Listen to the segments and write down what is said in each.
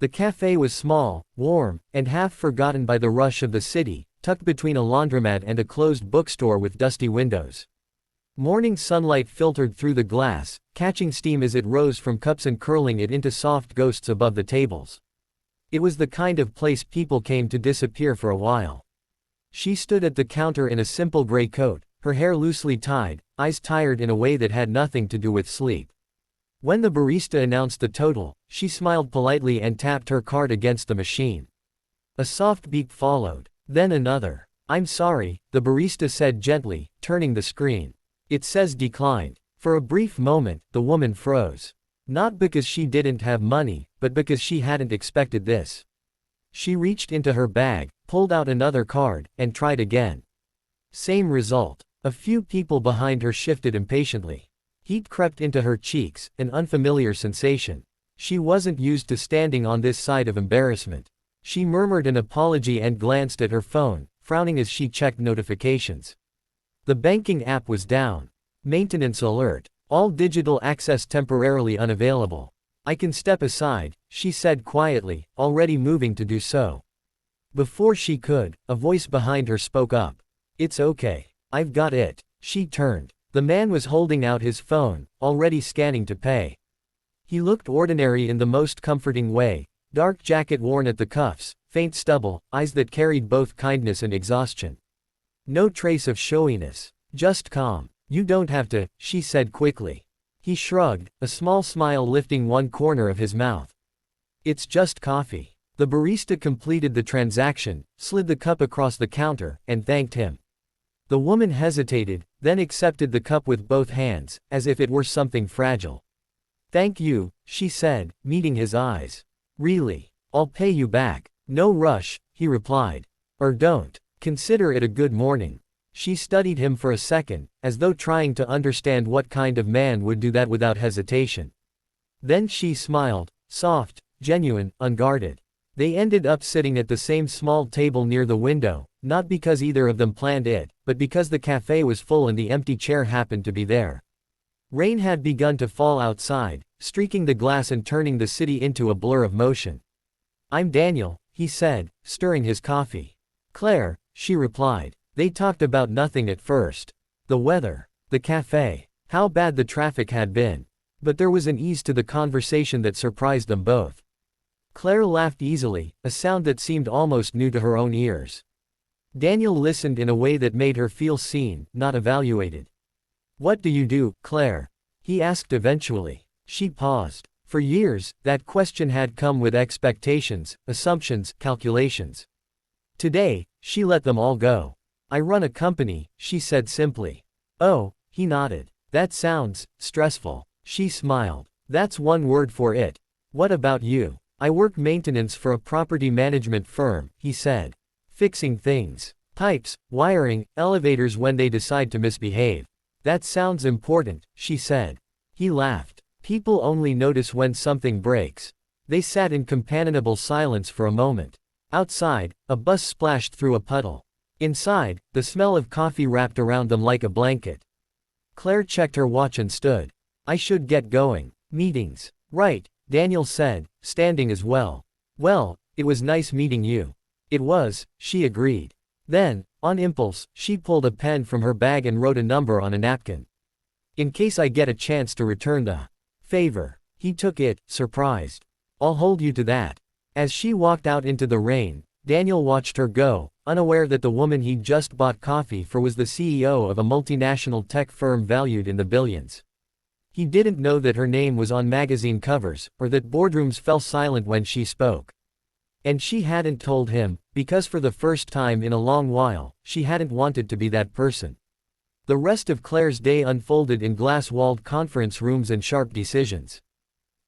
The cafe was small, warm, and half forgotten by the rush of the city, tucked between a laundromat and a closed bookstore with dusty windows. Morning sunlight filtered through the glass, catching steam as it rose from cups and curling it into soft ghosts above the tables. It was the kind of place people came to disappear for a while. She stood at the counter in a simple gray coat, her hair loosely tied, eyes tired in a way that had nothing to do with sleep. When the barista announced the total, she smiled politely and tapped her card against the machine. A soft beep followed, then another. "I'm sorry," the barista said gently, turning the screen. "It says declined." For a brief moment, the woman froze. Not because she didn't have money, but because she hadn't expected this. She reached into her bag, pulled out another card, and tried again. Same result. A few people behind her shifted impatiently. Heat crept into her cheeks, an unfamiliar sensation. She wasn't used to standing on this side of embarrassment. She murmured an apology and glanced at her phone, frowning as she checked notifications. The banking app was down. Maintenance alert. All digital access temporarily unavailable. "I can step aside," she said quietly, already moving to do so. Before she could, a voice behind her spoke up. "It's okay. I've got it." She turned. The man was holding out his phone, already scanning to pay. He looked ordinary in the most comforting way, dark jacket worn at the cuffs, faint stubble, eyes that carried both kindness and exhaustion. No trace of showiness, just calm. "You don't have to," she said quickly. He shrugged, a small smile lifting one corner of his mouth. "It's just coffee." The barista completed the transaction, slid the cup across the counter, and thanked him. The woman hesitated, then accepted the cup with both hands, as if it were something fragile. "Thank you," she said, meeting his eyes. "Really? I'll pay you back." "No rush," he replied. "Or don't. Consider it a good morning." She studied him for a second, as though trying to understand what kind of man would do that without hesitation. Then she smiled, soft, genuine, unguarded. They ended up sitting at the same small table near the window, not because either of them planned it, but because the cafe was full and the empty chair happened to be there. Rain had begun to fall outside, streaking the glass and turning the city into a blur of motion. "I'm Daniel," he said, stirring his coffee. "Claire," she replied. They talked about nothing at first. The weather, the cafe, how bad the traffic had been. But there was an ease to the conversation that surprised them both. Claire laughed easily, a sound that seemed almost new to her own ears. Daniel listened in a way that made her feel seen, not evaluated. "What do you do, Claire?" he asked eventually. She paused. For years, that question had come with expectations, assumptions, calculations. Today, she let them all go. "I run a company," she said simply. "Oh," he nodded. "That sounds stressful." She smiled. "That's one word for it. What about you?" "I work maintenance for a property management firm," he said. "Fixing things. Pipes, wiring, elevators when they decide to misbehave." "That sounds important," she said. He laughed. "People only notice when something breaks." They sat in companionable silence for a moment. Outside, a bus splashed through a puddle. Inside, the smell of coffee wrapped around them like a blanket. Claire checked her watch and stood. "I should get going. Meetings." "Right," Daniel said, standing as well. "Well, it was nice meeting you." "It was," she agreed. Then, on impulse, she pulled a pen from her bag and wrote a number on a napkin. "In case I get a chance to return the favor." He took it, surprised. "I'll hold you to that." As she walked out into the rain, Daniel watched her go, unaware that the woman he'd just bought coffee for was the CEO of a multinational tech firm valued in the billions. He didn't know that her name was on magazine covers, or that boardrooms fell silent when she spoke. And she hadn't told him, because for the first time in a long while, she hadn't wanted to be that person. The rest of Claire's day unfolded in glass-walled conference rooms and sharp decisions.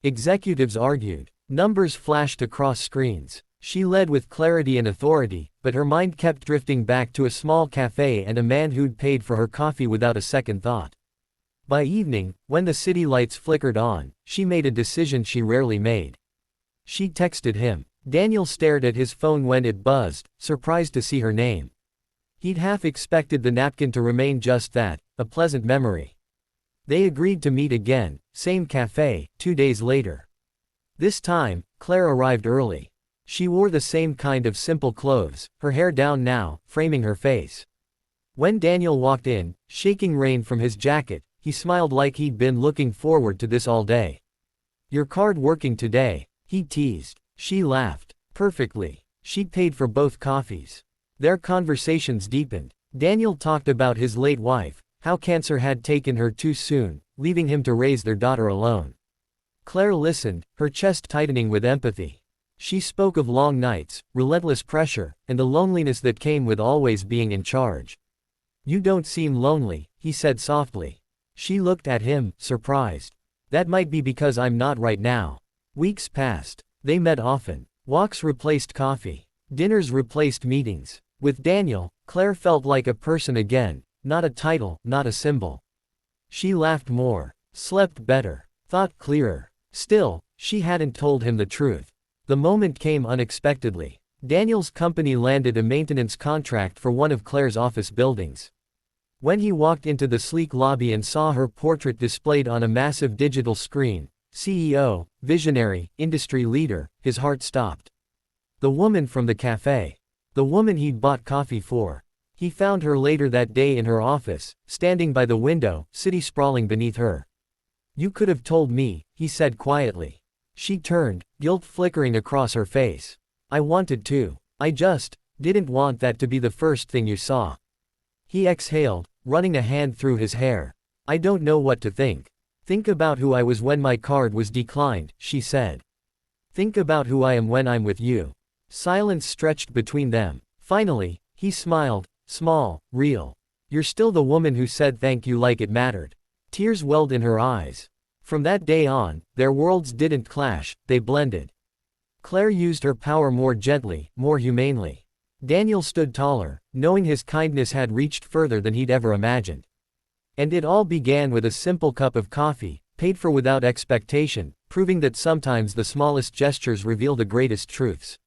Executives argued. Numbers flashed across screens. She led with clarity and authority, but her mind kept drifting back to a small cafe and a man who'd paid for her coffee without a second thought. By evening, when the city lights flickered on, she made a decision she rarely made. She texted him. Daniel stared at his phone when it buzzed, surprised to see her name. He'd half expected the napkin to remain just that, a pleasant memory. They agreed to meet again, same cafe, 2 days later. This time, Claire arrived early. She wore the same kind of simple clothes, her hair down now, framing her face. When Daniel walked in, shaking rain from his jacket, he smiled like he'd been looking forward to this all day. "Your card working today?" he teased. She laughed. "Perfectly." She'd paid for both coffees. Their conversations deepened. Daniel talked about his late wife, how cancer had taken her too soon, leaving him to raise their daughter alone. Claire listened, her chest tightening with empathy. She spoke of long nights, relentless pressure, and the loneliness that came with always being in charge. "You don't seem lonely," he said softly. She looked at him, surprised. "That might be because I'm not right now." Weeks passed. They met often. Walks replaced coffee. Dinners replaced meetings. With Daniel, Claire felt like a person again, not a title, not a symbol. She laughed more, slept better, thought clearer. Still, she hadn't told him the truth. The moment came unexpectedly. Daniel's company landed a maintenance contract for one of Claire's office buildings. When he walked into the sleek lobby and saw her portrait displayed on a massive digital screen, CEO, visionary, industry leader, his heart stopped. The woman from the cafe. The woman he'd bought coffee for. He found her later that day in her office, standing by the window, city sprawling beneath her. "You could have told me," he said quietly. She turned, guilt flickering across her face. "I wanted to. I just didn't want that to be the first thing you saw." He exhaled, running a hand through his hair. "I don't know what to think. Think about who I was when my card was declined," she said. "Think about who I am when I'm with you." Silence stretched between them. Finally, he smiled, small, real. "You're still the woman who said thank you like it mattered." Tears welled in her eyes. From that day on, their worlds didn't clash, they blended. Claire used her power more gently, more humanely. Daniel stood taller, knowing his kindness had reached further than he'd ever imagined. And it all began with a simple cup of coffee, paid for without expectation, proving that sometimes the smallest gestures reveal the greatest truths.